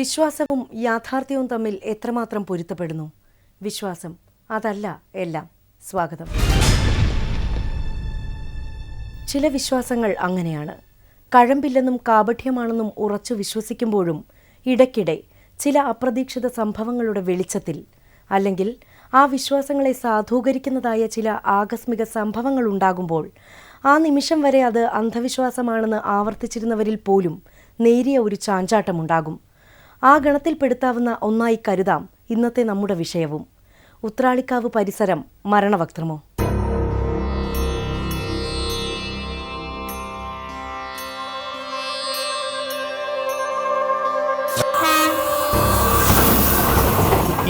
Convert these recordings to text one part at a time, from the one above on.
വിശ്വാസവും യാഥാർത്ഥ്യവും തമ്മിൽ എത്രമാത്രം പൊരുത്തപ്പെടുന്നു? വിശ്വാസം അതല്ല എല്ലാം. സ്വാഗതം. ചില വിശ്വാസങ്ങൾ അങ്ങനെയാണ്. കഴമ്പില്ലെന്നും കാപഠ്യമാണെന്നും ഉറച്ചു വിശ്വസിക്കുമ്പോഴും ഇടയ്ക്കിടെ ചില അപ്രതീക്ഷിത സംഭവങ്ങളുടെ വെളിച്ചത്തിൽ, അല്ലെങ്കിൽ ആ വിശ്വാസങ്ങളെ സാധൂകരിക്കുന്നതായ ചില ആകസ്മിക സംഭവങ്ങൾ ഉണ്ടാകുമ്പോൾ ആ നിമിഷം വരെ അത് അന്ധവിശ്വാസമാണെന്ന് ആവർത്തിച്ചിരുന്നവരിൽ പോലും നേരിയ ഒരു ചാഞ്ചാട്ടമുണ്ടാകും. ആ ഗണത്തിൽപ്പെടുത്താവുന്ന ഒന്നായി കരുതാം ഇന്നത്തെ നമ്മുടെ വിഷയവും. ഉത്രാളിക്കാവ് പരിസരം മരണവക്ത്രമോ?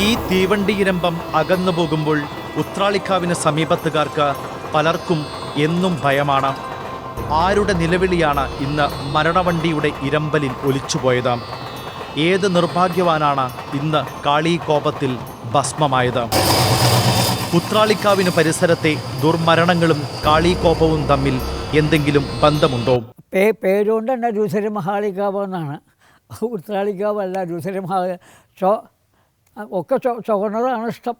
ഈ തീവണ്ടിയിരമ്പം അകന്നു പോകുമ്പോൾ ഉത്രാളിക്കാവിന് സമീപത്തുകാർക്ക് പലർക്കും എന്നും ഭയമാണ്. ആരുടെ നിലവിളിയാണ് ഇന്ന് മരണവണ്ടിയുടെ ഇരമ്പലിൽ ഒലിച്ചുപോയത്? ഏത് നിർഭാഗ്യവാനാണ് ഇന്ന് കാളീകോപത്തിൽ ഭസ്മമായത്? ഉത്രാളിക്കാവിന് പരിസരത്തെ ദുർമരണങ്ങളും കാളീകോപവും തമ്മിൽ എന്തെങ്കിലും ബന്ധമുണ്ടോ? പേരുകൊണ്ട് തന്നെ രുദ്രമഹാളികാവ് എന്നാണ്. ഉത്രാളിക്കാവല്ല, ഒക്കെ ചുവന്നതാണ് ഇഷ്ടം.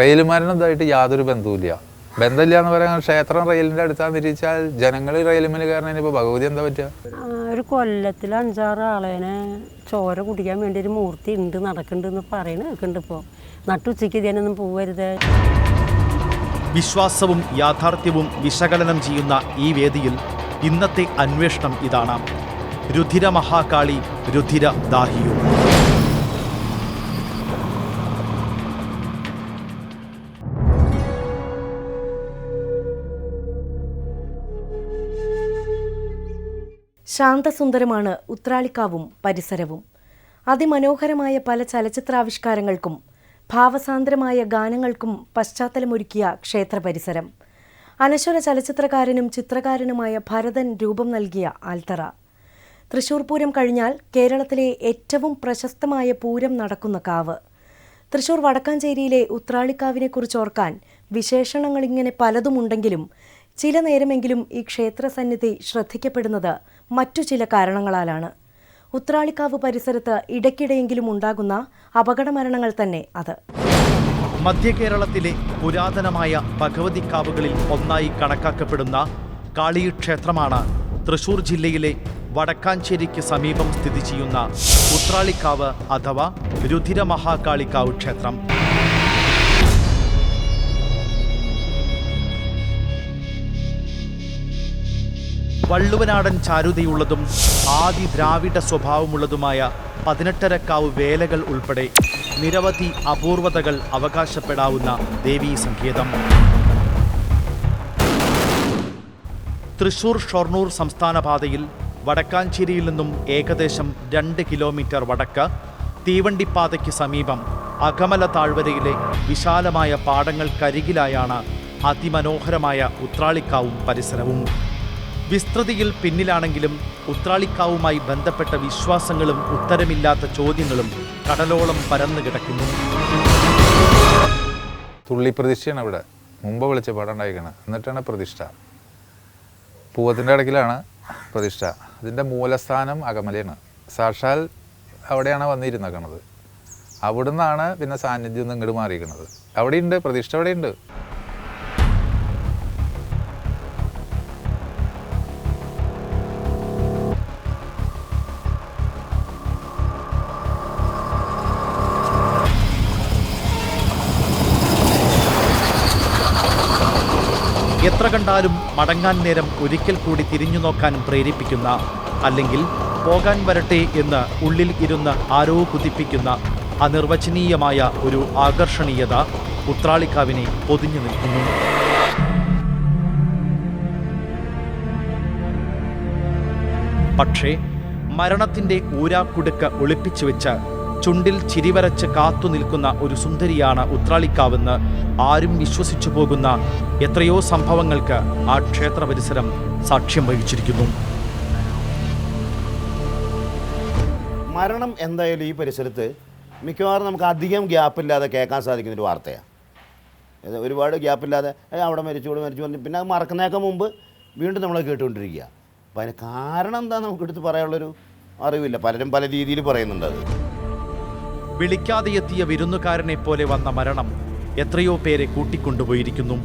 റെയിൽ മരണമായിട്ട് യാതൊരു ബന്ധവുമില്ല. ബന്ധമില്ല എന്ന് പറയാൻ ക്ഷേത്രം റെയിലിൻ്റെ അടുത്താന്ന് തിരിച്ചാൽ ജനങ്ങൾ റെയിലുമേൽ കയറുന്നതിന് ഇപ്പോൾ ഭഗവതി എന്താ പറ്റുക? ഒരു കൊല്ലത്തിൽ 5-6 ആളേനെ ചോര കുടിക്കാൻ വേണ്ടി ഒരു മൂർത്തി ഉണ്ട്, നടക്കുന്നുണ്ടെന്ന് പറയുന്നത് കേൾക്കുന്നുണ്ട്. ഇപ്പോൾ നട്ടുച്ചയ്ക്ക് ഇതിനൊന്നും പോവരുത്. വിശ്വാസവും യാഥാർത്ഥ്യവും വിശകലനം ചെയ്യുന്ന ഈ വേദിയിൽ ഇന്നത്തെ അന്വേഷണം ഇതാണ്: രുധിര മഹാകാളി, രുധിര ദാഹിയും. ശാന്തസുന്ദരമാണ് ഉത്രാളിക്കാവും പരിസരവും. അതിമനോഹരമായ പല ചലച്ചിത്രാവിഷ്കാരങ്ങൾക്കും ഭാവസാന്ദ്രമായ ഗാനങ്ങൾക്കും പശ്ചാത്തലമൊരുക്കിയ ക്ഷേത്ര പരിസരം. അനശ്വര ചലച്ചിത്രകാരനും ചിത്രകാരനുമായ ഭരതൻ രൂപം നൽകിയ ആൽത്തറ. തൃശൂർ പൂരം കഴിഞ്ഞാൽ കേരളത്തിലെ ഏറ്റവും പ്രശസ്തമായ പൂരം നടക്കുന്ന കാവ്. തൃശൂർ വടക്കാഞ്ചേരിയിലെ ഉത്രാളിക്കാവിനെക്കുറിച്ചോർക്കാൻ വിശേഷണങ്ങളിങ്ങനെ പലതുമുണ്ടെങ്കിലും ചില നേരമെങ്കിലും ഈ ക്ഷേത്രസന്നിധി ശ്രദ്ധിക്കപ്പെടുന്നത് മറ്റു ചില കാരണങ്ങളാലാണ്. ഉത്രാളിക്കാവ് പരിസരത്ത് ഇടയ്ക്കിടെയെങ്കിലും ഉണ്ടാകുന്ന അപകടമരണങ്ങൾ തന്നെ അത്. മധ്യകേരളത്തിലെ പുരാതനമായ ഭഗവതിക്കാവുകളിൽ ഒന്നായി കണക്കാക്കപ്പെടുന്ന കാളീക്ഷേത്രമാണ് തൃശൂർ ജില്ലയിലെ വടക്കാഞ്ചേരിക്ക് സമീപം സ്ഥിതി ചെയ്യുന്ന ഉത്രാളിക്കാവ് അഥവാ രുധിര മഹാകാളിക്കാവ് ക്ഷേത്രം. വള്ളുവനാടൻ ചാരുതയുള്ളതും ആദി ദ്രാവിഡ സ്വഭാവമുള്ളതുമായ 18 വേലകൾ ഉൾപ്പെടെ നിരവധി അപൂർവതകൾ അവകാശപ്പെടാവുന്ന ദേവീ സങ്കേതം. തൃശൂർ ഷൊർണൂർ സംസ്ഥാന പാതയിൽ വടക്കാഞ്ചേരിയിൽ നിന്നും ഏകദേശം 2 കിലോമീറ്റർ വടക്ക് തീവണ്ടിപ്പാതയ്ക്ക് സമീപം അകമല താഴ്വരയിലെ വിശാലമായ പാടങ്ങൾക്കരികിലായാണ് അതിമനോഹരമായ ഉത്രാളിക്കാവും പരിസരവും. വിസ്തൃതിയിൽ പിന്നിലാണെങ്കിലും ഉത്രാളിക്കാവുമായി ബന്ധപ്പെട്ട വിശ്വാസങ്ങളും ഉത്തരമില്ലാത്ത ചോദ്യങ്ങളും കടലോളം പരന്നു കിടക്കുന്നു. തുള്ളി പ്രതിഷ്ഠയാണ് ഇവിടെ മുമ്പ് വിളിച്ച പാടുണ്ടായിരിക്കണം. എന്നിട്ടാണ് പ്രതിഷ്ഠ. പൂവത്തിൻ്റെ ഇടയ്ക്കിലാണ് പ്രതിഷ്ഠ. അതിൻ്റെ മൂലസ്ഥാനം അകമലയാണ്. സാക്ഷാൽ അവിടെയാണ് വന്നിരുന്നേക്കണത്. അവിടുന്നാണ് പിന്നെ സാന്നിധ്യം ഇങ്ങോട്ട് മാറിയിരിക്കുന്നത്. അവിടെയുണ്ട് പ്രതിഷ്ഠ, അവിടെയുണ്ട്. എത്ര കണ്ടാലും മടങ്ങാൻ നേരം ഒരിക്കൽ കൂടി തിരിഞ്ഞു നോക്കാൻ പ്രേരിപ്പിക്കുന്ന, അല്ലെങ്കിൽ പോകാൻ വരട്ടെ എന്ന് ഉള്ളിൽ ഇരുന്ന് ആരോ കുതിപ്പിക്കുന്ന അനിർവചനീയമായ ഒരു ആകർഷണീയത ഉത്രാളിക്കാവിനെ പൊതിഞ്ഞു നിൽക്കുന്നു. പക്ഷേ മരണത്തിൻ്റെ ഊരാക്കുടുക്ക് ഒളിപ്പിച്ചു വെച്ച് ചുണ്ടിൽ ചിരിവരച്ച് കാത്തു നിൽക്കുന്ന ഒരു സുന്ദരിയാണ് ഉത്രാളിക്കാവെന്ന് ആരും വിശ്വസിച്ചു പോകുന്ന എത്രയോ സംഭവങ്ങൾക്ക് ആ ക്ഷേത്ര പരിസരം സാക്ഷ്യം വഹിച്ചിരിക്കുന്നു. മരണം എന്തായാലും ഈ പരിസരത്ത് മിക്കവാറും നമുക്ക് അധികം ഗ്യാപ്പില്ലാതെ കേൾക്കാൻ സാധിക്കുന്നൊരു വാർത്തയാണ്. ഒരുപാട് ഗ്യാപ്പില്ലാതെ അവിടെ മരിച്ചു പറഞ്ഞു പിന്നെ അത് മറക്കുന്നതിനൊക്കെ മുമ്പ് വീണ്ടും നമ്മൾ കേട്ടുകൊണ്ടിരിക്കുക. അപ്പോൾ അതിന് കാരണം എന്താ നമുക്കെടുത്ത് പറയാനുള്ളൊരു അറിവില്ല. പലരും പല രീതിയിൽ പറയുന്നുണ്ട്. അത് വിളിക്കാതെ എത്തിയ വിരുന്നുകാരനെ പോലെ വന്ന മരണം എത്രയോ പേരെ കൂട്ടിക്കൊണ്ടുപോയിരിക്കുന്നു.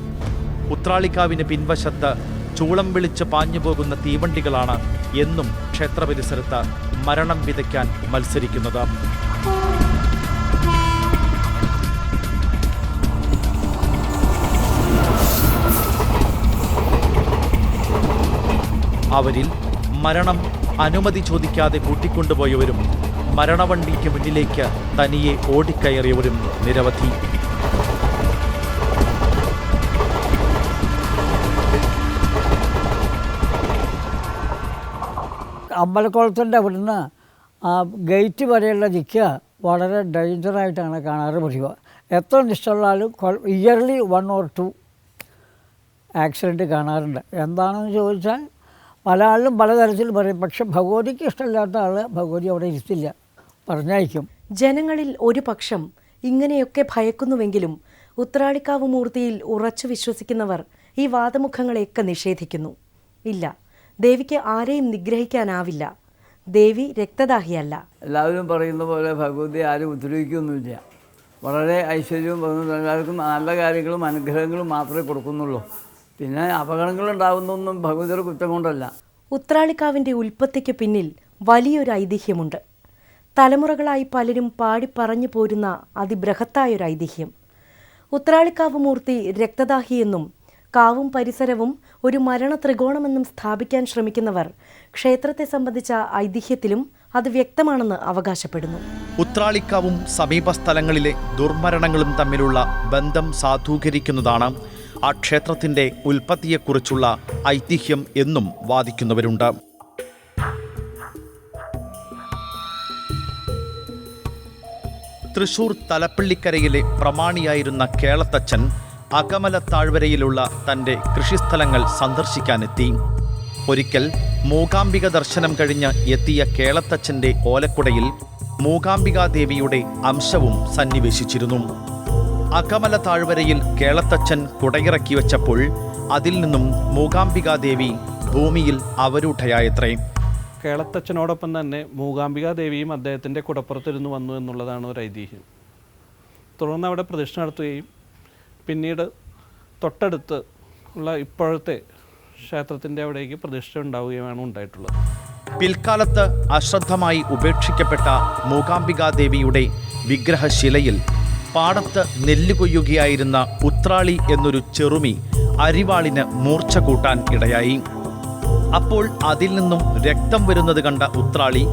ഉത്രാളിക്കാവിന് പിൻവശത്ത് ചൂളം വിളിച്ച് പാഞ്ഞുപോകുന്ന തീവണ്ടികളാണ് എന്നും ക്ഷേത്ര പരിസരത്ത് മരണം വിതയ്ക്കാൻ മത്സരിക്കുന്നത്. അവരിൽ മരണം അനുമതി ചോദിക്കാതെ കൂട്ടിക്കൊണ്ടുപോയവരും മരണവണ്ടിക്ക് മുന്നിലേക്ക് തനിയെ ഓടിക്കയറിയവരും നിരവധി. അമ്പലക്കുളത്തിൻ്റെ അവിടുന്ന് ആ ഗേറ്റ് വരെയുള്ള ദിക്ക് വളരെ ഡേഞ്ചറായിട്ടാണ് കാണാറ് പതിവ്. എത്ര നിശ്ചലാലും ഇയർലി 1 or 2 ആക്സിഡൻറ്റ് കാണാറുണ്ട്. എന്താണെന്ന് ചോദിച്ചാൽ പല ആളിലും പലതരത്തിൽ പറയും. പക്ഷെ ഭഗവതിക്ക് ഇഷ്ടമില്ലാത്ത ആൾ ഭഗവതി അവിടെ ഇരുത്തില്ല, പറഞ്ഞയക്കും. ജനങ്ങളിൽ ഒരു പക്ഷം ഇങ്ങനെയൊക്കെ ഭയക്കുന്നുവെങ്കിലും ഉത്രാളിക്കാവ് മൂർത്തിയിൽ ഉറച്ചു വിശ്വസിക്കുന്നവർ ഈ വാദമുഖങ്ങളെയൊക്കെ നിഷേധിക്കുന്നു. ഇല്ല, ദേവിക്ക് ആരെയും നിഗ്രഹിക്കാനാവില്ല. ദേവി രക്തദാഹിയല്ല. എല്ലാവരും പറയുന്ന പോലെ ഭഗവതി ആരും ഉപദ്രവിക്കുകയൊന്നുമില്ല. വളരെ ഐശ്വര്യവും എല്ലാവർക്കും നല്ല കാര്യങ്ങളും അനുഗ്രഹങ്ങളും മാത്രമേ കൊടുക്കുന്നുള്ളൂ. പിന്നെ അപകടങ്ങളുണ്ടാകുന്നൊന്നും ഭഗവതിയുടെ കുറ്റം കൊണ്ടല്ല. ഉത്രാളിക്കാവിൻ്റെ ഉൽപ്പത്തിക്ക് പിന്നിൽ വലിയൊരു ഐതിഹ്യമുണ്ട്. തലമുറകളായി പലരും പാടിപ്പറഞ്ഞു പോരുന്ന അതിബൃഹത്തായൊരു ഐതിഹ്യം. ഉത്രാളിക്കാവ് മൂർത്തി രക്തദാഹിയെന്നും കാവും പരിസരവും ഒരു മരണ ത്രികോണമെന്നും സ്ഥാപിക്കാൻ ശ്രമിക്കുന്നവർ ക്ഷേത്രത്തെ സംബന്ധിച്ച ഐതിഹ്യത്തിലും അത് വ്യക്തമാണെന്ന് അവകാശപ്പെടുന്നു. ഉത്രാളിക്കാവും സമീപ സ്ഥലങ്ങളിലെ ദുർമരണങ്ങളും തമ്മിലുള്ള ബന്ധം സാധൂകരിക്കുന്നതാണ് ആ ക്ഷേത്രത്തിൻ്റെ ഉൽപ്പത്തിയെക്കുറിച്ചുള്ള ഐതിഹ്യം എന്നും വാദിക്കുന്നവരുണ്ട്. തൃശൂർ തലപ്പള്ളിക്കരയിലെ പ്രമാണിയായിരുന്ന കേളത്തച്ഛൻ അകമല താഴ്വരയിലുള്ള തൻ്റെ കൃഷിസ്ഥലങ്ങൾ സന്ദർശിക്കാനെത്തി. ഒരിക്കൽ മൂകാംബിക ദർശനം കഴിഞ്ഞ് എത്തിയ കേളത്തച്ഛൻ്റെ ഓലക്കുടയിൽ മൂകാംബികാദേവിയുടെ അംശവും സന്നിവേശിച്ചിരുന്നു. അകമല താഴ്വരയിൽ കേളത്തച്ഛൻ കുടയിറക്കി വെച്ചപ്പോൾ അതിൽ നിന്നും മൂകാംബികാദേവി ഭൂമിയിൽ അവരൂഢയായത്രേ. കേളത്തച്ഛനോടൊപ്പം തന്നെ മൂകാംബികാദേവിയും അദ്ദേഹത്തിൻ്റെ കുടപ്പുറത്തിരുന്ന് വന്നു എന്നുള്ളതാണ് ഒരു ഐതിഹ്യം. തുടർന്ന് അവിടെ പ്രതിഷ്ഠ നടത്തുകയും പിന്നീട് തൊട്ടടുത്ത് ഉള്ള ഇപ്പോഴത്തെ ക്ഷേത്രത്തിൻ്റെ അവിടേക്ക് പ്രതിഷ്ഠ ഉണ്ടാവുകയുമാണ് ഉണ്ടായിട്ടുള്ളത്. പിൽക്കാലത്ത് അശ്രദ്ധമായി ഉപേക്ഷിക്കപ്പെട്ട മൂകാംബികാദേവിയുടെ വിഗ്രഹശിലയിൽ പാടത്ത് നെല്ല് കൊയ്യുകയായിരുന്ന ഉത്രാളി എന്നൊരു ചെറുമി അരിവാളിന് മൂർച്ച കൂട്ടാൻ ഇടയായി. അപ്പോൾ അതിൽ നിന്നും രക്തം വരുന്നത് കണ്ട ഉത്രാളി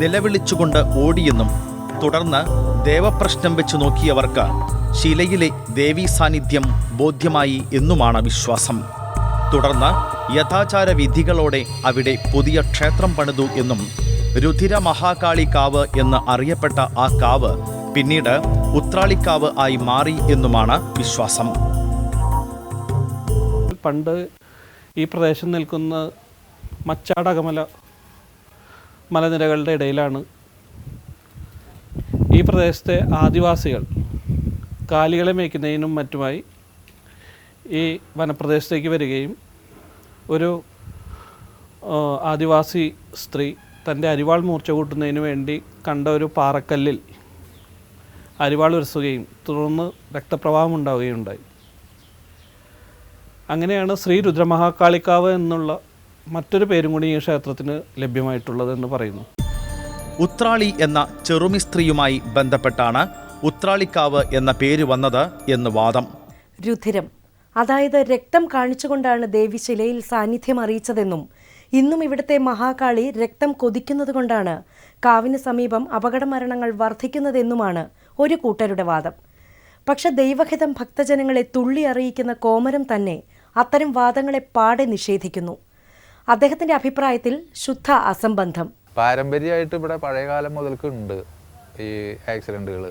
നിലവിളിച്ചുകൊണ്ട് ഓടിയെന്നും തുടർന്ന് ദേവപ്രശ്നം വെച്ച് നോക്കിയവർക്ക് ശിലയിലെ ദേവീ സാന്നിധ്യം ബോധ്യമായി എന്നുമാണ് വിശ്വാസം. തുടർന്ന് യഥാചാര വിധികളോടെ അവിടെ പുതിയ ക്ഷേത്രം പണിതു എന്നും രുധിര മഹാകാളി കാവ് എന്ന് അറിയപ്പെട്ട ആ കാവ് പിന്നീട് ഉത്രാളിക്കാവ് ആയി മാറി എന്നുമാണ് വിശ്വാസം. പണ്ട് ഈ പ്രദേശം നിൽക്കുന്ന മച്ചാടകമല മലനിരകളുടെ ഇടയിലാണ് ഈ പ്രദേശത്തെ ആദിവാസികൾ കാലികളെ മേയ്ക്കുന്നതിനും മറ്റുമായി ഈ വനപ്രദേശത്തേക്ക് വരികയും ഒരു ആദിവാസി സ്ത്രീ തൻ്റെ അരിവാൾ മൂർച്ച കൂട്ടുന്നതിന് വേണ്ടി കണ്ട ഒരു പാറക്കല്ലിൽ അരിവാൾ ഉരസുകയും തുടർന്ന് രക്തപ്രവാഹം ഉണ്ടാവുകയും ഉണ്ടായി. അങ്ങനെയാണ് ശ്രീ രുദ്രമഹാകാളിക്കാവ് എന്നുള്ള മറ്റൊരു പേരും കൂടി ഈ ക്ഷേത്രത്തിന് ലഭ്യമായിട്ടുള്ളതെന്ന് പറയുന്നു. ഉത്രാളി എന്ന ചെറുമി സ്ത്രീയുമായി ബന്ധപ്പെട്ടാണ് ഉത്രാളിക്കാവ് എന്ന പേര് വന്നത് എന്ന് വാദം. രുധിരം, അതായത് രക്തം കാണിച്ചുകൊണ്ടാണ് ദേവി ശിലയിൽ സാന്നിധ്യം അറിയിച്ചതെന്നും ഇന്നും ഇവിടുത്തെ മഹാകാളി രക്തം കൊതിക്കുന്നതുകൊണ്ടാണ് കാവിന് സമീപം അപകടമരണങ്ങൾ വർദ്ധിക്കുന്നതെന്നുമാണ് ഒരു കൂട്ടരുടെ വാദം. പക്ഷെ ദൈവഹിതം ഭക്തജനങ്ങളെ തുള്ളി അറിയിക്കുന്ന കോമരം തന്നെ അത്തരം വാദങ്ങളെ പാടെ നിഷേധിക്കുന്നു. അദ്ദേഹത്തിന്റെ അഭിപ്രായത്തിൽ ശുദ്ധ അസംബന്ധം. പാരമ്പര്യമായിട്ട് ഇവിടെ പഴയകാലം മുതൽക്ക് ഉണ്ട് ഈ ആക്സിഡൻറ്റുകൾ.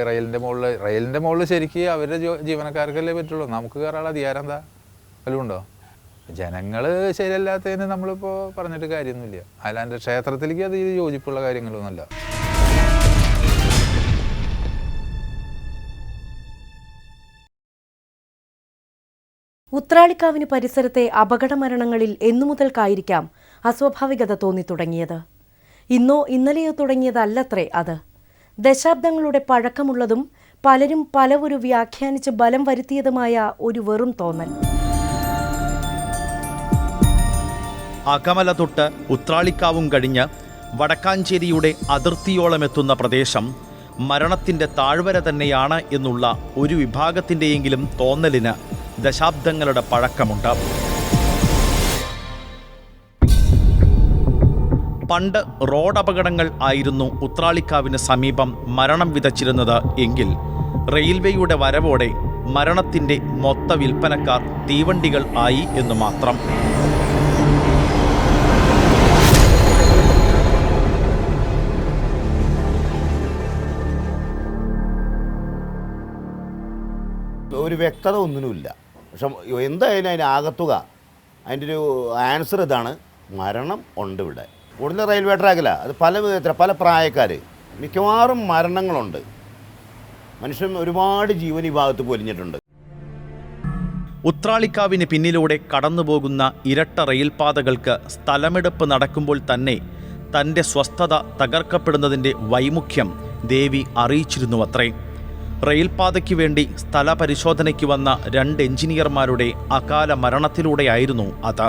റെയിലിൻ്റെ മുകളിൽ ശരിക്കും അവരുടെ ജീവനക്കാർക്കല്ലേ പറ്റുള്ളൂ. നമുക്ക് കയറാനുള്ള അധികാരം എന്താ വല്ലതും ഉണ്ടോ? ജനങ്ങൾ ശരിയല്ലാത്തതിന് നമ്മളിപ്പോൾ പറഞ്ഞിട്ട് കാര്യമൊന്നുമില്ല. അല്ലാണ്ട് ക്ഷേത്രത്തിലേക്ക് അത് യോജിപ്പുള്ള കാര്യങ്ങളൊന്നുമല്ല. ഉത്രാളിക്കാവിന് പരിസരത്തെ അപകടമരണങ്ങളിൽ എന്നുമുതൽക്കായിരിക്കാം അസ്വാഭാവികത തോന്നിത്തുടങ്ങിയത്. ഇന്നോ ഇന്നലെയോ തുടങ്ങിയതല്ലത്രേ അത്. ദശാബ്ദങ്ങളുടെ പഴക്കമുള്ളതും പലരും പലവരു വ്യാഖ്യാനിച്ച് ബലം വരുത്തിയതുമായ ഒരു വെറും തോന്നൽ. അകമല തൊട്ട് ഉത്രാളിക്കാവും കഴിഞ്ഞ് വടക്കാഞ്ചേരിയുടെ അതിർത്തിയോളമെത്തുന്ന പ്രദേശം മരണത്തിൻ്റെ താഴ്വര തന്നെയാണ് എന്നുള്ള ഒരു വിഭാഗത്തിൻ്റെയെങ്കിലും തോന്നലിന് ദശാബ്ദങ്ങളുടെ പഴക്കമുണ്ട്. പണ്ട് റോഡ് അപകടങ്ങൾ ആയിരുന്നു ഉത്രാളിക്കാവിന് സമീപം മരണം വിതച്ചിരുന്നത് എങ്കിൽ റെയിൽവേയുടെ വരവോടെ മരണത്തിൻ്റെ മൊത്ത വിൽപ്പനക്കാർ തീവണ്ടികൾ ആയി എന്നു മാത്രം. ഒരു വ്യക്തത ഒന്നിനുമില്ല. പക്ഷെ എന്തായാലും അതിന് ആകത്തുക, അതിൻ്റെ ഒരു ആൻസർ ഇതാണ്: മരണം ഉണ്ട് ഇവിടെ. കൂടുതൽ റെയിൽവേ ട്രാക്കില്ല, അത് പല വിധത്തിൽ പല പ്രായക്കാർ, മിക്കവാറും മരണങ്ങളുണ്ട്. മനുഷ്യൻ ഒരുപാട് ജീവൻ ഈ ഭാഗത്ത് പൊലിഞ്ഞിട്ടുണ്ട്. ഉത്രാളിക്കാവിന് പിന്നിലൂടെ കടന്നുപോകുന്ന ഇരട്ട റെയിൽപാതകൾക്ക് സ്ഥലമെടുപ്പ് നടക്കുമ്പോൾ തന്നെ തൻ്റെ സ്വസ്ഥത തകർക്കപ്പെടുന്നതിൻ്റെ വൈമുഖ്യം ദേവി അറിയിച്ചിരുന്നുവത്രേ. റെയിൽപാതയ്ക്ക് വേണ്ടി സ്ഥല പരിശോധനയ്ക്ക് വന്ന 2 എഞ്ചിനീയർമാരുടെ അകാല മരണത്തിലൂടെയായിരുന്നു അത്.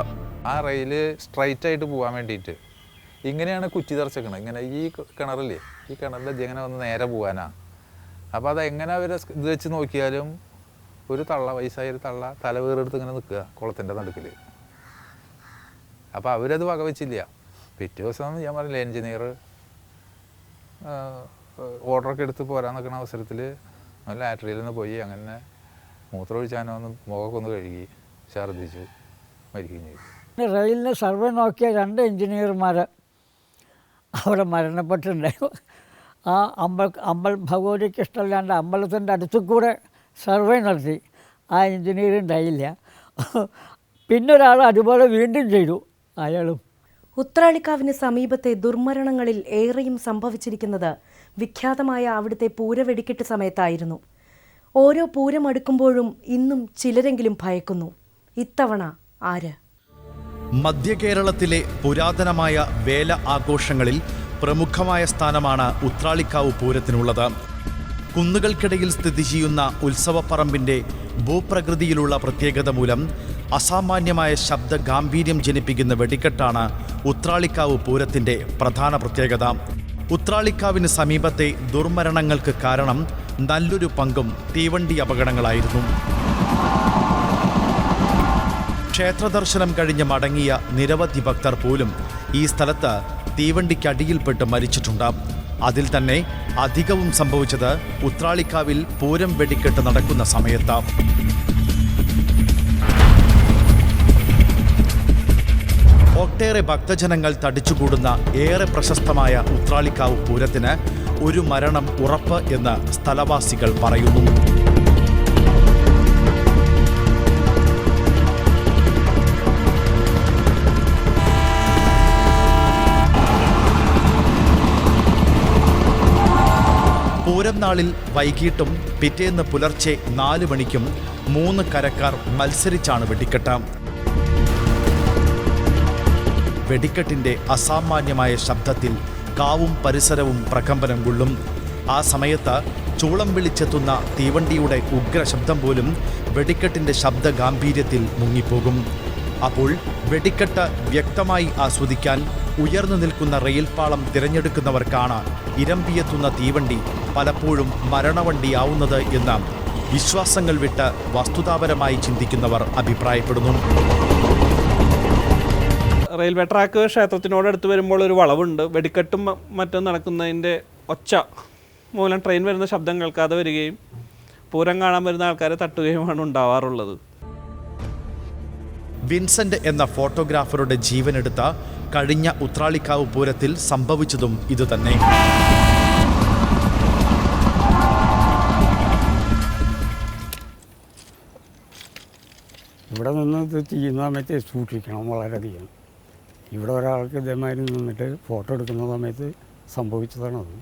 ആ റെയില് സ്ട്രൈറ്റ് ആയിട്ട് പോകാൻ വേണ്ടിയിട്ട് ഇങ്ങനെയാണ് കുറ്റി തറച്ചേക്കണത്. ഇങ്ങനെ ഈ കിണറില്ലേ, ഈ കിണറിൻ്റെ ഇങ്ങനെ വന്ന് നേരെ പോകാനാ. അപ്പോൾ അതെങ്ങനെ അവർ ഇത് വെച്ച് നോക്കിയാലും ഒരു തള്ള, വയസ്സായൊരു തള്ള തല വേറെടുത്ത് ഇങ്ങനെ നിൽക്കുക കുളത്തിൻ്റെ നടുക്കിൽ. അപ്പോൾ അവരത് വകവെച്ചില്ല. പിറ്റേ ദിവസം ഞാൻ പറഞ്ഞില്ല, എൻജിനീയർ ഓർഡറൊക്കെ എടുത്ത് പോരാൻ നിൽക്കുന്ന അവസരത്തിൽ ലാറ്ററിയിൽ നിന്ന് പോയി അങ്ങനെ മൂത്രമൊഴിച്ചാനോ ഒന്ന് മുഖമൊക്കെ ഒന്ന് കഴുകി ഛർദ്ദിച്ചു മരിക്കുകയും ചെയ്തു. റെയിലിന് സർവേ നോക്കിയ 2 എഞ്ചിനീയർമാർ അവിടെ മരണപ്പെട്ടിട്ടുണ്ടായിരുന്നു. ആ അമ്പൽ ഭഗവതിക്ക് ഇഷ്ടമില്ലാണ്ട് അമ്പലത്തിൻ്റെ അടുത്തു കൂടെ സർവേ നടത്തി. ആ എഞ്ചിനീയർ ഉണ്ടായില്ല. പിന്നെ ഒരാൾ അതുപോലെ വീണ്ടും ചെയ്തു, അയാളും. ഉത്രാളിക്കാവിന് സമീപത്തെ ദുർമരണങ്ങളിൽ ഏറെയും സംഭവിച്ചിരിക്കുന്നത് വിഖ്യാതമായ അവിടുത്തെ പൂരവെടിക്കെട്ട് സമയത്തായിരുന്നു. ഓരോ പൂരം അടുക്കുമ്പോഴും ഇന്നും ചിലരെങ്കിലും ഭയക്കുന്നു. ഇത്തവണ ആര്? മധ്യകേരളത്തിലെ പുരാതനമായ വേല ആഘോഷങ്ങളിൽ പ്രമുഖമായ സ്ഥാനമാണ് ഉത്രാളിക്കാവ് പൂരത്തിനുള്ളത്. കുന്നുകൾക്കിടയിൽ സ്ഥിതി ചെയ്യുന്ന ഉത്സവപ്പറമ്പിൻ്റെ ഭൂപ്രകൃതിയിലുള്ള പ്രത്യേകത മൂലം അസാമാന്യമായ ശബ്ദ ഗാംഭീര്യം ജനിപ്പിക്കുന്ന വെടിക്കെട്ടാണ് ഉത്രാളിക്കാവ് പൂരത്തിൻ്റെ പ്രധാന പ്രത്യേകത. ഉത്രാളിക്കാവിന് സമീപത്തെ ദുർമരണങ്ങൾക്ക് കാരണം നല്ലൊരു പങ്കും തീവണ്ടി അപകടങ്ങളായിരുന്നു. ക്ഷേത്രദർശനം കഴിഞ്ഞ് മടങ്ങിയ നിരവധി ഭക്തർ പോലും ഈ സ്ഥലത്ത് തീവണ്ടിക്കടിയിൽപ്പെട്ട് മരിച്ചിട്ടുണ്ട്. അതിൽ തന്നെ അധികവും സംഭവിച്ചത് ഉത്രാളിക്കാവിൽ പൂരം വെടിക്കെട്ട് നടക്കുന്ന സമയത്ത്. ഒട്ടേറെ ഭക്തജനങ്ങൾ തടിച്ചുകൂടുന്ന ഏറെ പ്രശസ്തമായ ഉത്രാളിക്കാവ് പൂരത്തിന് ഒരു മരണം ഉറപ്പ് എന്ന് സ്ഥലവാസികൾ പറയുന്നു. പൂരം നാളിൽ വൈകിട്ടും പിറ്റേന്ന് പുലർച്ചെ 4 മണിക്കും 3 കരക്കാർ മത്സരിച്ചാണ് വെടിക്കെട്ട്. വെടിക്കെട്ടിൻ്റെ അസാമാന്യമായ ശബ്ദത്തിൽ കാവും പരിസരവും പ്രകമ്പനം കൊള്ളും. ആ സമയത്ത് ചൂളം വിളിച്ചെത്തുന്ന തീവണ്ടിയുടെ ഉഗ്രശബ്ദം പോലും വെടിക്കെട്ടിൻ്റെ ശബ്ദ ഗാംഭീര്യത്തിൽ മുങ്ങിപ്പോകും. അപ്പോൾ വെടിക്കെട്ട് വ്യക്തമായി ആസ്വദിക്കാൻ ഉയർന്നു നിൽക്കുന്ന റെയിൽപാളം തിരഞ്ഞെടുക്കുന്നവർക്കാണ് ഇരമ്പിയെത്തുന്ന തീവണ്ടി പലപ്പോഴും മരണവണ്ടിയാവുന്നത് എന്ന് വിശ്വാസങ്ങൾ വിട്ട് വസ്തുതാപരമായി ചിന്തിക്കുന്നവർ അഭിപ്രായപ്പെടുന്നു. റെയിൽവേ ട്രാക്ക് ക്ഷേത്രത്തിനോടടുത്ത് വരുമ്പോൾ ഒരു വളവുണ്ട്. വെടിക്കെട്ടും മറ്റും നടക്കുന്നതിൻ്റെ ഒച്ച മൂലം ട്രെയിൻ വരുന്ന ശബ്ദം കേൾക്കാതെ വരികയും പൂരം കാണാൻ വരുന്ന ആൾക്കാരെ തട്ടുകയുമാണ് ഉണ്ടാവാറുള്ളത്. വിൻസെന്റ് എന്ന ഫോട്ടോഗ്രാഫറുടെ ജീവനെടുത്ത കഴിഞ്ഞ ഉത്രാളിക്കാവ് പൂരത്തിൽ സംഭവിച്ചതും ഇതുതന്നെ. ഇവിടെ നിന്ന് ഇത് ചെയ്യുന്ന സമയത്ത് സൂക്ഷിക്കണം വളരെയധികം. ഇവിടെ ഒരാൾക്ക് ഇതേമാതിരി നിന്നിട്ട് ഫോട്ടോ എടുക്കുന്ന സമയത്ത് സംഭവിച്ചതാണത്.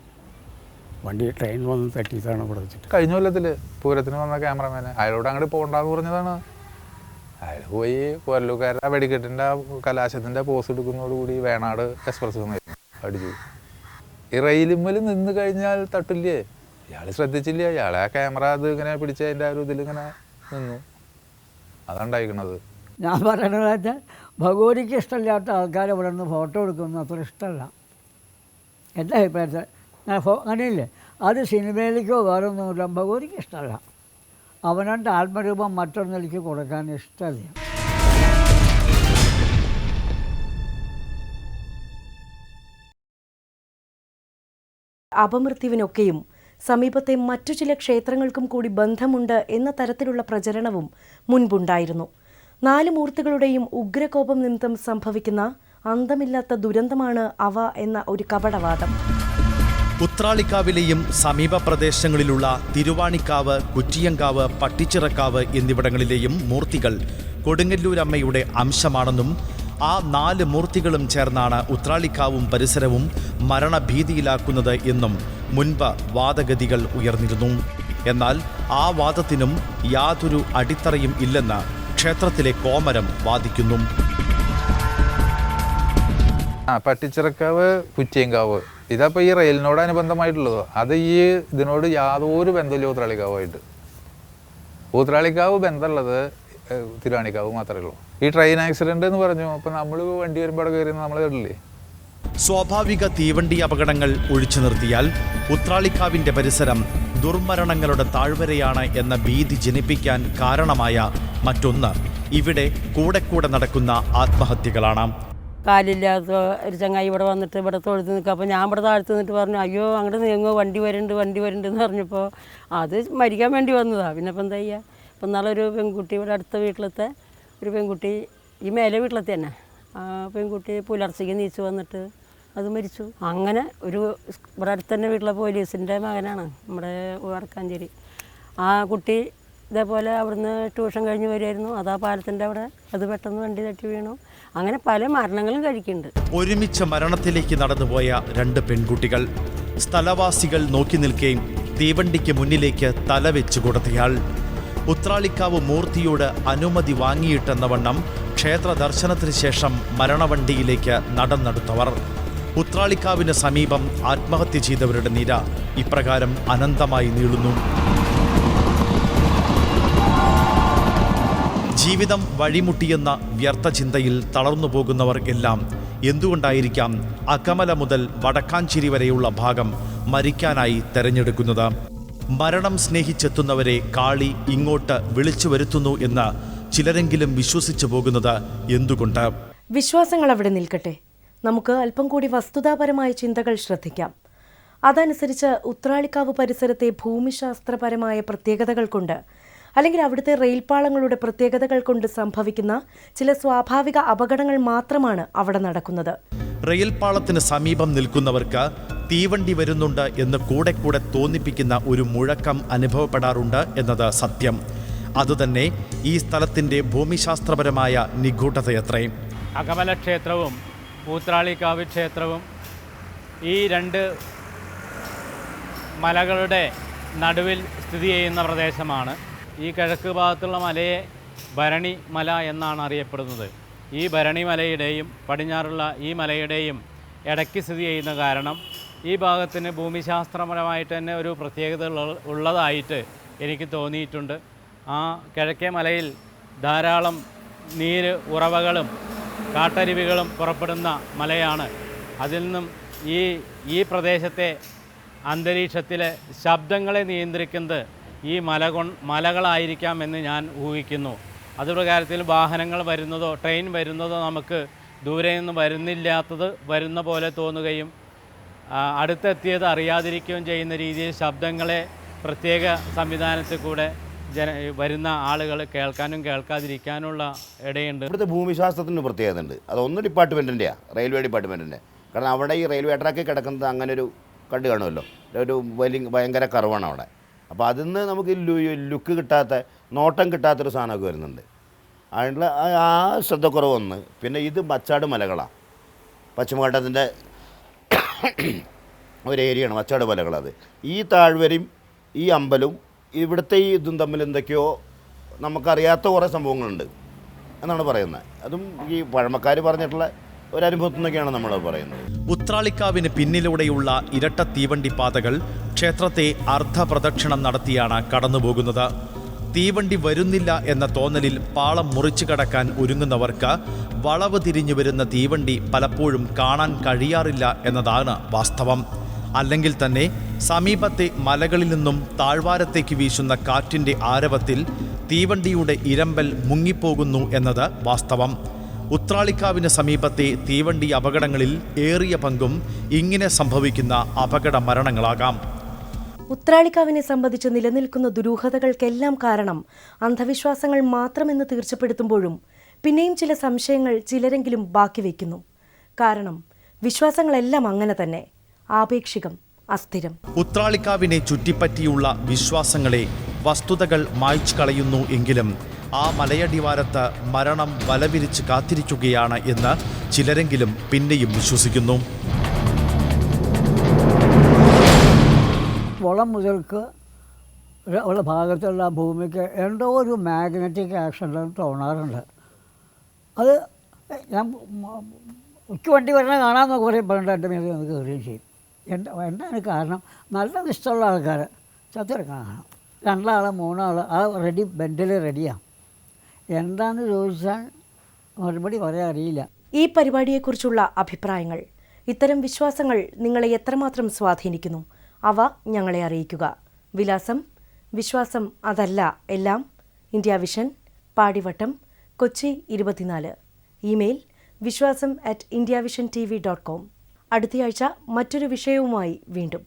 വണ്ടി ട്രെയിൻ വന്ന് തട്ടിയതാണ് ഇവിടെ വെച്ചിട്ട്. കഴിഞ്ഞ കൊല്ലത്തിൽ പൂരത്തിന് വന്ന ക്യാമറമാനെ അയാളോട് അങ്ങോട്ട് പോകണ്ടെന്ന് പറഞ്ഞതാണ്. അയാൾ പോയി ഈ റെയിലുമ്മൽ നിന്ന് കഴിഞ്ഞാൽ തട്ടില്ലേ, ഇയാൾ ശ്രദ്ധിച്ചില്ല, ഇയാളെ ആ ക്യാമറ അത് ഇങ്ങനെ പിടിച്ച് അതിൻ്റെ ഒരു ഇതിലിങ്ങനെ നിന്നു, അതുണ്ടായിരിക്കണത്. ഞാൻ പറയണത് വെച്ചാൽ ഭഗവതിക്ക് ഇഷ്ടമില്ലാത്ത ആൾക്കാർ ഇവിടെ നിന്ന് ഫോട്ടോ എടുക്കുന്നത് അത്ര ഇഷ്ടമല്ല എൻ്റെ അഭിപ്രായത്തിൽ. അങ്ങനെയില്ലേ, അത് സിനിമയിലേക്കോ വേറെ ഒന്നുമില്ല, ഭഗവതിക്ക് ഇഷ്ടമല്ല. അവനവൻ്റെ ആത്മരൂപം മറ്റൊന്നിലേക്ക് കൊടുക്കാൻ ഇഷ്ടമല്ല. അപമൃത്യുവിനൊക്കെയും സമീപത്തെ മറ്റു ചില ക്ഷേത്രങ്ങൾക്കും കൂടി ബന്ധമുണ്ട് എന്ന തരത്തിലുള്ള പ്രചരണവും മുൻപുണ്ടായിരുന്നു. 4 മൂർത്തികളുടെയും ഉഗ്രകോപം നിമിത്തം സംഭവിക്കുന്ന അന്തമില്ലാത്ത ദുരന്തമാണ് അവ എന്ന ഒരു കപടവാദം. ഉത്രാളിക്കാവിലെയും സമീപ പ്രദേശങ്ങളിലുള്ള തിരുവാണിക്കാവ്, കുറ്റിയങ്കാവ്, പട്ടിച്ചിറക്കാവ് എന്നിവിടങ്ങളിലെയും മൂർത്തികൾ കൊടുങ്ങല്ലൂരമ്മയുടെ അംശമാണെന്നും ആ 4 മൂർത്തികളും ചേർന്നാണ് ഉത്രാളിക്കാവും പരിസരവും മരണഭീതിയിലാക്കുന്നത് എന്നും മുൻപ് വാദഗതികൾ ഉയർന്നിരുന്നു. എന്നാൽ ആ വാദത്തിനും യാതൊരു അടിത്തറയും ഇല്ലെന്ന് ക്ഷേത്രത്തിലെ കോമരം വാദിക്കുന്നു. പട്ടിച്ചിറക്കാവ്, കുറ്റിയങ്കാവ് ഇതപ്പോൾ ഈ റെയിലിനോടനുബന്ധമായിട്ടുള്ളതോ, അത് ഈ ഇതിനോട് യാതൊരു ബന്ധമില്ല ഉത്രാളിക്കാവുമായിട്ട്. ഉത്രാളിക്കാവ് ബന്ധമുള്ളത് തിരുവാണിക്കാവ് മാത്രമേ ഉള്ളൂ. ഈ ട്രെയിൻ ആക്സിഡന്റ് എന്ന് പറഞ്ഞു, അപ്പം നമ്മൾ വണ്ടി വരുമ്പോൾ കയറി നമ്മൾ കേട്ടില്ലേ. സ്വാഭാവിക തീവണ്ടി അപകടങ്ങൾ ഒഴിച്ചു നിർത്തിയാൽ ഉത്രാളിക്കാവിൻ്റെ പരിസരം ദുർമരണങ്ങളുടെ താഴ്വരയാണ് എന്ന ഭീതി ജനിപ്പിക്കാൻ കാരണമായ മറ്റൊന്ന് ഇവിടെ കൂടെ നടക്കുന്ന ആത്മഹത്യകളാണ്. കാലില്ലാത്ത ഒരു ചങ്ങായി ഇവിടെ വന്നിട്ട് ഇവിടെ തൊഴുത്ത് നിൽക്കുക. അപ്പോൾ ഞാൻ ഇവിടെ താഴ്ത്ത് നിന്നിട്ട് പറഞ്ഞു, അയ്യോ അങ്ങോട്ട് നീങ്ങോ, വണ്ടി വരുന്നുണ്ട് എന്ന് പറഞ്ഞപ്പോൾ അത് മരിക്കാൻ വേണ്ടി വന്നതാണ്. പിന്നെ ഇപ്പം എന്താ ചെയ്യുക? ഇപ്പം നാളൊരു പെൺകുട്ടി ഇവിടെ അടുത്ത വീട്ടിലത്തെ ഒരു പെൺകുട്ടി, ഈ മേലെ വീട്ടിലത്തെ തന്നെ, ആ പെൺകുട്ടി പുലർച്ചയ്ക്ക് നീച്ച് വന്നിട്ട് അത് മരിച്ചു. അങ്ങനെ ഒരു ഇവിടെ അടുത്ത് തന്നെ വീട്ടിലെ പോലീസിൻ്റെ മകനാണ്, നമ്മുടെ വടക്കാഞ്ചേരി. ആ കുട്ടി ഇതേപോലെ അവിടുന്ന് ട്യൂഷൻ കഴിഞ്ഞ് വരുമായിരുന്നു, അതാ പാലത്തിൻ്റെ അവിടെ, അത് പെട്ടെന്ന് വണ്ടി തട്ടി വീണു. അങ്ങനെ പല മരണങ്ങളും കഴിക്കുന്നുണ്ട്. ഒരുമിച്ച് മരണത്തിലേക്ക് നടന്നുപോയ 2 പെൺകുട്ടികൾ, സ്ഥലവാസികൾ നോക്കി നിൽക്കുകയും തീവണ്ടിക്ക് മുന്നിലേക്ക് തലവെച്ച് കൊടുത്തയാൾ, ഉത്രാളിക്കാവ് മൂർത്തിയോട് അനുമതി വാങ്ങിയിട്ടെന്ന വണ്ണം ക്ഷേത്ര ദർശനത്തിന് ശേഷം മരണവണ്ടിയിലേക്ക് നടന്നെടുത്തവർ, ഉത്രാളിക്കാവിന് സമീപം ആത്മഹത്യ ചെയ്തവരുടെ നിര ഇപ്രകാരം അനന്തമായി നീളുന്നു. ജീവിതം വഴിമുട്ടിയെന്ന വ്യർത്ഥ ചിന്തയിൽ തളർന്നു പോകുന്നവർ എല്ലാം എന്തുകൊണ്ടായിരിക്കാം അകമല മുതൽ വടക്കാഞ്ചേരി വരെയുള്ള ഭാഗം മരിക്കാനായി തെരഞ്ഞെടുക്കുന്നത്? മരണം സ്നേഹിച്ചെത്തുന്നവരെ കാളി ഇങ്ങോട്ട് വിളിച്ചു വരുത്തുന്നു എന്ന് ചിലരെങ്കിലും വിശ്വസിച്ചു പോകുന്നത് എന്തുകൊണ്ട്? വിശ്വാസങ്ങൾ അവിടെ നിൽക്കട്ടെ, നമുക്ക് അല്പം കൂടി വസ്തുതാപരമായ ചിന്തകൾ ശ്രദ്ധിക്കാം. അതനുസരിച്ച് ഉത്രാളിക്കാവ് പരിസരത്തെ ഭൂമിശാസ്ത്രപരമായ പ്രത്യേകതകൾ കൊണ്ട്, അല്ലെങ്കിൽ അവിടുത്തെ റെയിൽപാളങ്ങളുടെ പ്രത്യേകതകൾ കൊണ്ട് സംഭവിക്കുന്ന ചില സ്വാഭാവിക അപകടങ്ങൾ മാത്രമാണ് അവിടെ നടക്കുന്നത്. റെയിൽപാളത്തിന് സമീപം നിൽക്കുന്നവർക്ക് തീവണ്ടി വരുന്നുണ്ട് എന്ന് കൂടെ തോന്നിപ്പിക്കുന്ന ഒരു മുഴക്കം അനുഭവപ്പെടാറുണ്ട് എന്നത് സത്യം. അതുതന്നെ ഈ സ്ഥലത്തിൻ്റെ ഭൂമിശാസ്ത്രപരമായ നിഗൂഢതയത്രേ. അകമല ക്ഷേത്രവും ഉത്രാളിക്കാവ് ക്ഷേത്രവും ഈ 2 മലകളുടെ നടുവിൽ സ്ഥിതി ചെയ്യുന്ന പ്രദേശമാണ്. ഈ കിഴക്ക് ഭാഗത്തുള്ള മലയെ ഭരണി മല എന്നാണ് അറിയപ്പെടുന്നത്. ഈ ഭരണി മലയുടെയും പടിഞ്ഞാറുള്ള ഈ മലയുടെയും ഇടയ്ക്ക് സ്ഥിതി ചെയ്യുന്ന കാരണം ഈ ഭാഗത്തിന് ഭൂമിശാസ്ത്രപരമായിട്ട് തന്നെ ഒരു പ്രത്യേകത ഉള്ളതായിട്ട് എനിക്ക് തോന്നിയിട്ടുണ്ട്. ആ കിഴക്കേ മലയിൽ ധാരാളം നീര് ഉറവകളും കാട്ടരുവികളും പുറപ്പെടുന്ന മലയാണ്. അതിൽ നിന്നും ഈ പ്രദേശത്തെ അന്തരീക്ഷത്തിലെ ശബ്ദങ്ങളെ നിയന്ത്രിക്കുന്നത് ഈ മലകളായിരിക്കാമെന്ന് ഞാൻ ഊഹിക്കുന്നു. അതുപ്രകാരത്തിൽ വാഹനങ്ങൾ വരുന്നതോ ട്രെയിൻ വരുന്നതോ നമുക്ക് ദൂരെ നിന്ന് വരുന്ന പോലെ തോന്നുകയും അടുത്തെത്തിയത് അറിയാതിരിക്കുകയും ചെയ്യുന്ന രീതിയിൽ ശബ്ദങ്ങളെ പ്രത്യേക സംവിധാനത്തിൽ കൂടെ വരുന്ന ആളുകൾ കേൾക്കാനും കേൾക്കാതിരിക്കാനുള്ള ഇടയുണ്ട്. ഇവിടുത്തെ ഭൂമിശാസ്ത്രത്തിന് പ്രത്യേകത ഉണ്ട്. അതൊന്ന് ഡിപ്പാർട്ട്മെൻറ്റിൻ്റെയാണ്, റെയിൽവേ ഡിപ്പാർട്ട്മെൻറ്റിൻ്റെ. കാരണം അവിടെ ഈ റെയിൽവേ ട്രാക്ക് കിടക്കുന്നത് അങ്ങനെ ഒരു കണ്ടു കാണുമല്ലോ, ഒരു ഭയങ്കര കർവാണ് അവിടെ. അപ്പോൾ അതിൽ നിന്ന് നമുക്ക് ലുക്ക് കിട്ടാത്ത, നോട്ടം കിട്ടാത്തൊരു സാധനമൊക്കെ വരുന്നുണ്ട്. അതിനുള്ള ആ ശ്രദ്ധക്കുറവൊന്ന്. പിന്നെ ഇത് മച്ചാട് മലകളാണ്, പശ്ചിമഘട്ടത്തിൻ്റെ ഒരു ഏരിയയാണ് മച്ചാട് മലകളത്. ഈ താഴ്വരയും ഈ അമ്പലവും ഇവിടുത്തെ ഈ ഇതും തമ്മിൽ എന്തൊക്കെയോ നമുക്കറിയാത്ത കുറേ സംഭവങ്ങളുണ്ട് എന്നാണ് പറയുന്നത്. അതും ഈ പഴമക്കാർ പറഞ്ഞിട്ടുള്ള ഒരനുഭവത്തിൽ നിന്നൊക്കെയാണ് നമ്മൾ പറയുന്നത്. ഉത്രാളിക്കാവിന് പിന്നിലൂടെയുള്ള ഇരട്ട തീവണ്ടി പാതകൾ ക്ഷേത്രത്തെ അർദ്ധപ്രദക്ഷിണം നടത്തിയാണ് കടന്നുപോകുന്നത്. തീവണ്ടി വരുന്നില്ല എന്ന തോന്നലിൽ പാളം മുറിച്ചു കടക്കാൻ ഒരുങ്ങുന്നവർക്ക് വളവ് തിരിഞ്ഞു വരുന്ന തീവണ്ടി പലപ്പോഴും കാണാൻ കഴിയാറില്ല എന്നതാണ് വാസ്തവം. അല്ലെങ്കിൽ തന്നെ സമീപത്തെ മലകളിൽ നിന്നും താഴ്വാരത്തേക്ക് വീശുന്ന കാറ്റിൻ്റെ ആരവത്തിൽ തീവണ്ടിയുടെ ഇരമ്പൽ മുങ്ങിപ്പോകുന്നു എന്നത് വാസ്തവം. ഉത്രാളിക്കാവിന് സമീപത്തെ തീവണ്ടി അപകടങ്ങളിൽ ഏറിയ പങ്കും ഇങ്ങനെ സംഭവിക്കുന്ന അപകട മരണങ്ങളാകാം. ഉത്രാളിക്കാവിനെ സംബന്ധിച്ച് നിലനിൽക്കുന്ന ദുരൂഹതകൾക്കെല്ലാം കാരണം അന്ധവിശ്വാസങ്ങൾ മാത്രമെന്ന് തീർച്ചപ്പെടുത്തുമ്പോഴും പിന്നെയും ചില സംശയങ്ങൾ ചിലരെങ്കിലും ബാക്കി വയ്ക്കുന്നു. കാരണം വിശ്വാസങ്ങളെല്ലാം അങ്ങനെ തന്നെ, ആപേക്ഷികം, അസ്ഥിരം. ഉത്രാളിക്കാവിനെ ചുറ്റിപ്പറ്റിയുള്ള വിശ്വാസങ്ങളെ വസ്തുതകൾ മായ്ച്ചു കളയുന്നു എങ്കിലും ആ മലയടിവാരത്ത് മരണം വലവിരിച്ച് കാത്തിരിക്കുകയാണ് എന്ന് ചിലരെങ്കിലും പിന്നെയും വിശ്വസിക്കുന്നു. വളം മുതൽക്ക് ഉള്ള ഭാഗത്തുള്ള ഭൂമിക്ക് എന്തോ ഒരു മാഗ്നറ്റിക് ആക്ഷൻ തോന്നാറുണ്ട്. അത് ഞാൻ എനിക്ക് വണ്ടി വരണ കാണാമെന്ന് കുറേ പറഞ്ഞിട്ട് എൻ്റെ മേലെ നമുക്ക് കയറുകയും ചെയ്യും. എന്താണ് കാരണം? നല്ല ഇഷ്ടമുള്ള ആൾക്കാർ ചത്തിറക്കാൻ കാണാം. 2 ആൾ 3 ആൾ ആ റെഡി ബെൻഡിൽ റെഡിയാണ്. എന്താണെന്ന് ചോദിച്ചാൽ മറുപടി പറയാൻ അറിയില്ല. ഈ പരിപാടിയെക്കുറിച്ചുള്ള അഭിപ്രായങ്ങൾ, ഇത്തരം വിശ്വാസങ്ങൾ നിങ്ങളെ എത്രമാത്രം സ്വാധീനിക്കുന്നു? അവ ഞങ്ങളെ അറിയിക്കുക. വിലാസം: വിശ്വാസം അതല്ല എല്ലാം, India vision, Padivattam, Kochi 24. Email: വിശ്വാസം@indiavisiontv.com. അടുത്തയാഴ്ച മറ്റൊരു വിഷയവുമായി വീണ്ടും.